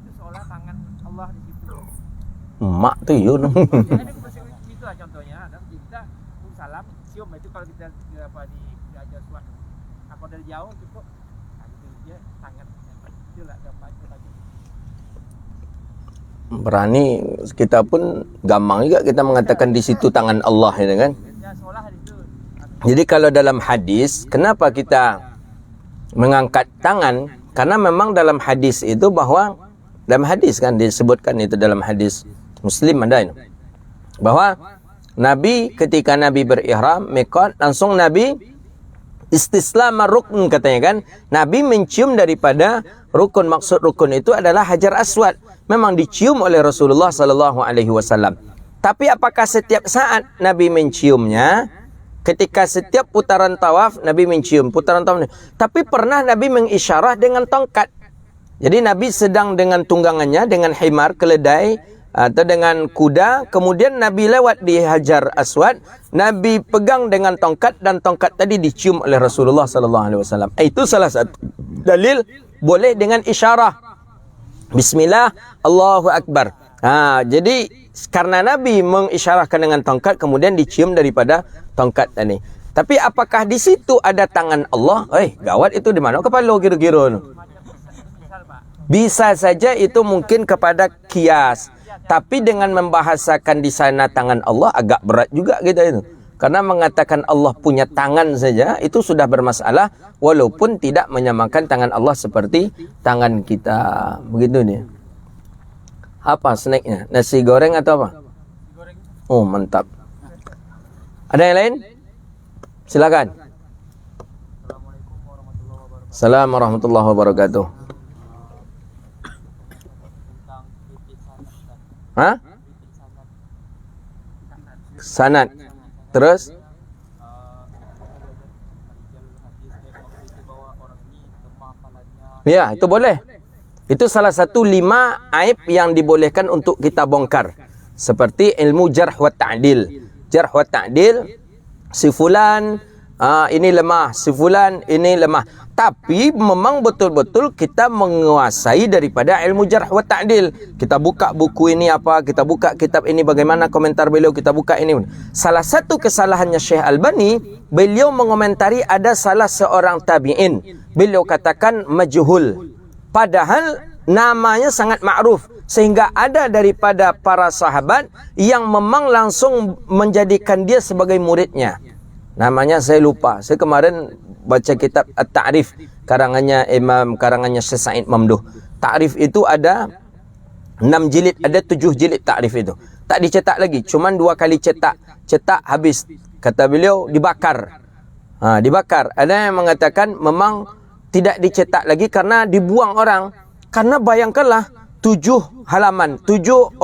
Itu seolah tangan Allah di situ. Mak tu yun. Jadi itu lah contohnya. Dan kita salam cium itu kalau kita diajar suat, kalau dari jauh cukup, nah, gitu dia sangat itulah gampang itu lagi. Berani kita pun gampang juga kita mengatakan di situ tangan Allah, ya kan? Ya seolah itu. Jadi kalau dalam hadis, kenapa kita mengangkat tangan? Karena memang dalam hadis itu bahwa dalam hadis kan disebutkan itu dalam hadis Muslim ada ini, bahwa Nabi ketika Nabi berihram miqat langsung Nabi istislam rukun katanya kan. Nabi mencium daripada rukun, maksud rukun itu adalah Hajar Aswad. Memang dicium oleh Rasulullah sallallahu alaihi wasallam. Tapi apakah setiap saat Nabi menciumnya? Ketika setiap putaran tawaf Nabi mencium putaran tawaf. Tapi pernah Nabi mengisyarah dengan tongkat. Jadi Nabi sedang dengan tunggangannya, dengan himar, keledai atau dengan kuda, kemudian Nabi lewat di Hajar Aswad, Nabi pegang dengan tongkat dan tongkat tadi dicium oleh Rasulullah sallallahu alaihi wasallam. Itu salah satu dalil boleh dengan isyarah. Bismillah, Allahu Akbar. Jadi karena Nabi mengisyarahkan dengan tongkat, kemudian dicium daripada tongkat tadi. Tapi apakah di situ ada tangan Allah? Gawat itu di mana kepala kira-kira? Bisa saja itu mungkin kepada kias. Tapi dengan membahasakan di sana tangan Allah agak berat juga kita itu. Karena mengatakan Allah punya tangan saja itu sudah bermasalah, walaupun tidak menyamakan tangan Allah seperti tangan kita. Begitu nih. Apa snacknya? Nasi goreng atau apa? Oh, mantap. Ada yang lain? Silakan. Assalamualaikum warahmatullahi wabarakatuh. Hah? Sanad. Terus? Ya, itu boleh. Itu salah satu 5 aib yang dibolehkan untuk kita bongkar. Seperti ilmu jarh wa ta'dil. Jarh wa ta'dil, si fulan ini lemah, si fulan ini lemah. Tapi memang betul-betul kita menguasai daripada ilmu jarh wa ta'dil. Kita buka buku ini apa, kita buka kitab ini bagaimana komentar beliau, kita buka ini. Salah satu kesalahannya Syekh Albani, beliau mengomentari ada salah seorang tabi'in. Beliau katakan majhul. Padahal namanya sangat ma'ruf. Sehingga ada daripada para sahabat yang memang langsung menjadikan dia sebagai muridnya. Namanya saya lupa. Saya kemarin baca kitab At-Ta'rif karangannya Syekh Sa'id Mamduh. Ta'rif itu ada 6 jilid, ada 7 jilid ta'rif itu. Tak dicetak lagi, cuman 2 kali cetak. Cetak habis. Kata beliau dibakar. Dibakar. Ada yang mengatakan memang tidak dicetak lagi karena dibuang orang. Karena bayangkanlah 7 halaman, 7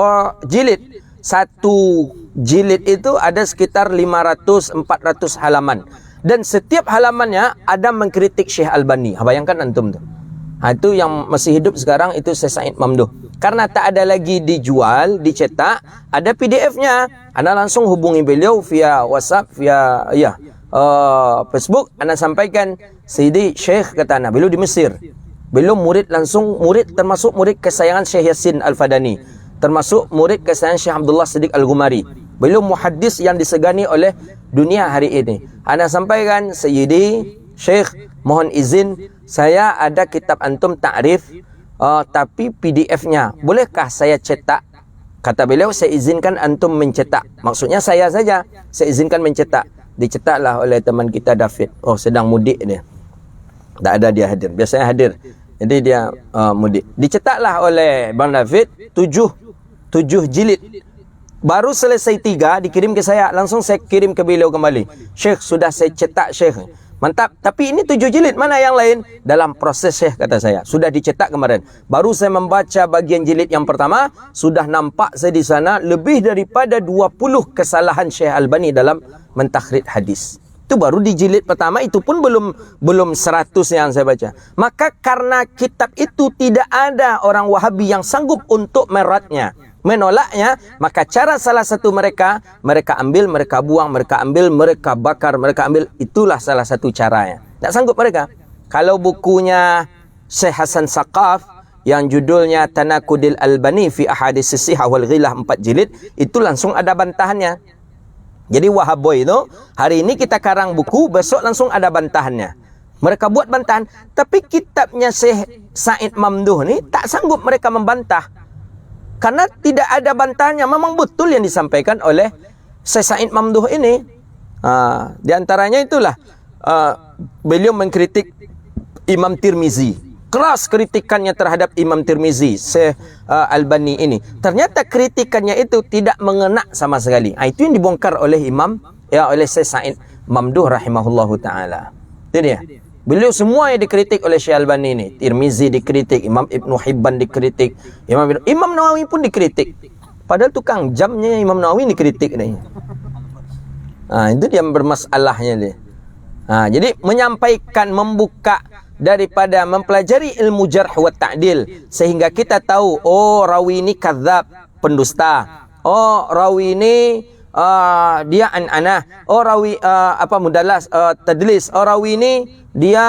jilid. Satu jilid itu ada sekitar 500-400 halaman. Dan setiap halamannya ada mengkritik Syekh Albani. Bayangkan antum tu. Itu yang masih hidup sekarang itu Syekh Sa'id Mamduh. Karena tak ada lagi dijual, dicetak, ada PDF-nya. Anda langsung hubungi beliau via WhatsApp, via Facebook. Anda sampaikan, Sayyidi Syekh kata Anda, beliau di Mesir. Beliau murid termasuk murid kesayangan Syekh Yasin Al-Fadani. Termasuk murid kesayangan Syekh Abdullah Siddiq Al-Ghumari. Beliau muhaddis yang disegani oleh dunia hari ini. Anda sampaikan, Sayyidi Syekh, mohon izin, saya ada kitab antum ta'rif, tapi PDF-nya. Bolehkah saya cetak? Kata beliau, saya izinkan antum mencetak. Maksudnya saya saja, saya izinkan mencetak. Dicetaklah oleh teman kita David. Oh, sedang mudik dia. Tak ada dia hadir. Biasanya hadir. Jadi dia mudik. Dicetaklah oleh Bang David 7 jilid. Baru selesai 3 dikirim ke saya. Langsung saya kirim ke beliau kembali. Syekh, sudah saya cetak Syekh. Mantap. Tapi ini 7 jilid. Mana yang lain? Dalam proses Syekh, kata saya. Sudah dicetak kemarin. Baru saya membaca bagian jilid yang pertama. Sudah nampak saya di sana lebih daripada 20 kesalahan Syekh Albani dalam mentakhrij hadis. Itu baru di jilid pertama, itu pun belum 100 yang saya baca. Maka karena kitab itu tidak ada orang Wahabi yang sanggup untuk meratnya, menolaknya, maka cara salah satu mereka ambil, mereka buang, mereka ambil, mereka bakar, mereka ambil. Itulah salah satu caranya. Tak sanggup mereka. Kalau bukunya Syekh Hasan Saqaf yang judulnya Tanaqudil Albani fi Ahadits Sihah wal Ghilah 4 jilid, itu langsung ada bantahannya. Jadi Wahaboy itu, hari ini kita karang buku, besok langsung ada bantahannya. Mereka buat bantahan, tapi kitabnya Syekh Said Mamduh ni tak sanggup mereka membantah. Karena tidak ada bantahannya. Memang betul yang disampaikan oleh Syekh Said Mamduh ini. Di antaranya itulah, beliau mengkritik Imam Tirmizi. Keras kritikannya terhadap Imam Tirmizi, Syekh Albani ini. Ternyata kritikannya itu tidak mengena sama sekali. Itu yang dibongkar oleh oleh Syekh Said Mamduh rahimahullahu taala. Itu dia. Beliau semua yang dikritik oleh Syekh Albani ini. Tirmizi dikritik, Imam Ibn Hibban dikritik, Imam Nawawi pun dikritik. Padahal tukang jamnya Imam Nawawi dikritik dia. Itu dia bermasalahnya dia. Jadi menyampaikan, membuka daripada mempelajari ilmu jarh wa ta'dil sehingga kita tahu, oh rawi ini kadzab, pendusta. Oh rawi ini dia an'anah. Oh rawi mudallas, tadlis. Oh rawi ini dia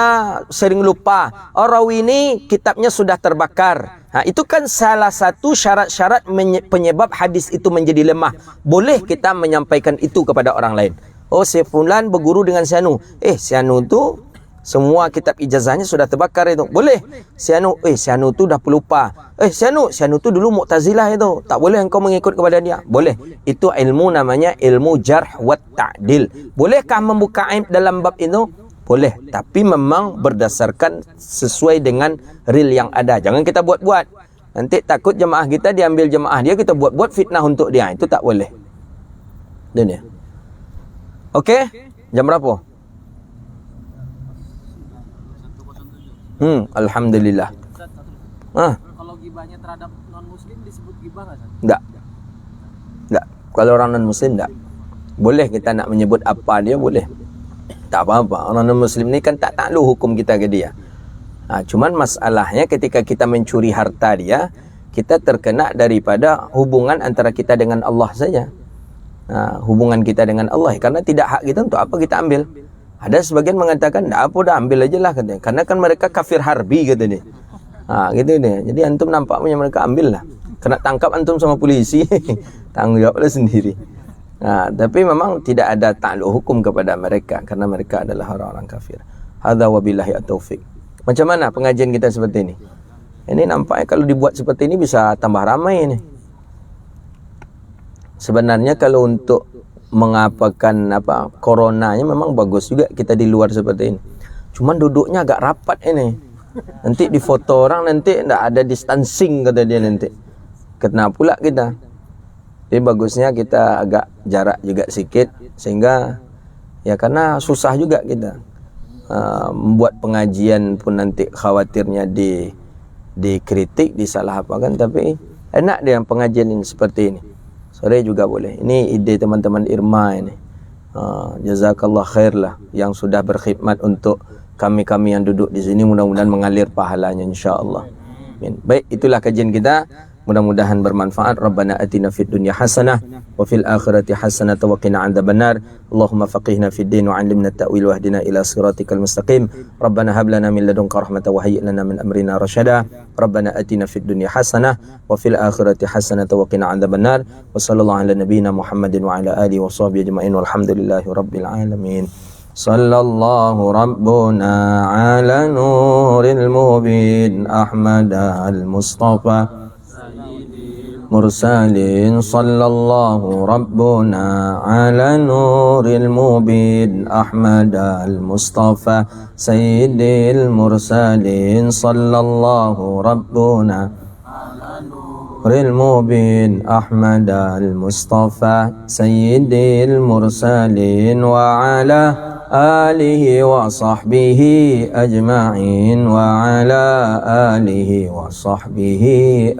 sering lupa. Oh rawi ini kitabnya sudah terbakar. Itu kan salah satu syarat-syarat penyebab hadis itu menjadi lemah. Boleh kita menyampaikan itu kepada orang lain. Oh si fulan berguru dengan si anu. Si anu tu semua kitab ijazahnya sudah terbakar itu. Boleh. Si anu tu dah pelupa. Si anu tu dulu Mu'tazilah itu. Tak boleh engkau mengikut kepada dia. Boleh. Itu ilmu namanya ilmu jarh wa ta'dil. Bolehkah membuka aib dalam bab itu? Boleh. Tapi memang berdasarkan sesuai dengan real yang ada. Jangan kita buat-buat. Nanti takut jemaah kita diambil jemaah dia, kita buat-buat fitnah untuk dia. Itu tak boleh. Dunia. Okey? Jam berapa? Alhamdulillah. Kalau gibahnya terhadap non-muslim disebut gibah nggak? Enggak. Kalau orang non-muslim enggak. Boleh kita nak menyebut apa dia, boleh. Tak apa-apa. Orang non-muslim ni kan tak takluk hukum kita ke dia. Cuman masalahnya ketika kita mencuri harta dia, kita terkena daripada hubungan antara kita dengan Allah saja. Hubungan kita dengan Allah. Karena tidak hak kita, untuk apa kita ambil? Ada sebagian mengatakan, tak apa dah, ambil aja lah katanya. Karena kan mereka kafir harbi kata dia. Gitu dia. Jadi antum nampak punya mereka ambil lah. Kena tangkap antum sama polisi, tanggung jawablah sendiri. Tapi memang tidak ada takluk hukum kepada mereka karena mereka adalah orang-orang kafir. Hadza wabillahi at-taufiq. Macam mana pengajian kita seperti ini? Ini nampaknya kalau dibuat seperti ini bisa tambah ramai ini. Sebenarnya kalau untuk mengapakan coronanya memang bagus juga kita di luar seperti ini. Cuman duduknya agak rapat ini. Nanti difoto orang nanti tidak ada distancing kata dia nanti. Kena pula kita. Jadi bagusnya kita agak jarak juga sikit sehingga ya karena susah juga kita membuat pengajian pun nanti khawatirnya dikritik, disalah apakan, tapi enak dia pengajian ini seperti ini. Sore juga boleh. Ini ide teman-teman Irma ini. Jazakallah khair lah yang sudah berkhidmat untuk kami-kami yang duduk di sini, mudah-mudahan mengalir pahalanya insya-Allah. Amin. Baik, itulah kajian kita. Mudah-mudahan bermanfaat. Rabbana atina fid dunya hasanah wa fil akhirati hasanah wa qina adzabannar. Allahumma faqihna fid din wa 'allimna at-ta'wil wa hdina ila siratikal mustaqim. Rabbana hab lana min ladunka rahmatan wa hayyi lana min amrina rasyada. Rabbana atina fid dunya hasanah wa fil akhirati hasanah wa qina adzabannar. Wa sallallahu ala nabiyyina Muhammadin wa ala alihi wa sahbihi ajma'in walhamdulillahi rabbil alamin. Sallallahu rabbuna ala nuril mubin Ahmad al-Mustafa مرسلين صلى الله ربنا على نور المبين أحمد المصطفى سيد المرسلين صلى الله ربنا على نور المبين أحمد المصطفى سيد المرسلين وعلى آله وصحبه أجمعين وعلى آله وصحبه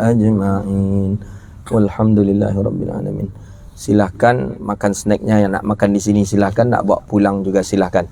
أجمعين Walhamdulillahirabbil alamin. Silahkan makan snacknya, yang nak makan di sini silahkan, nak bawa pulang juga silahkan.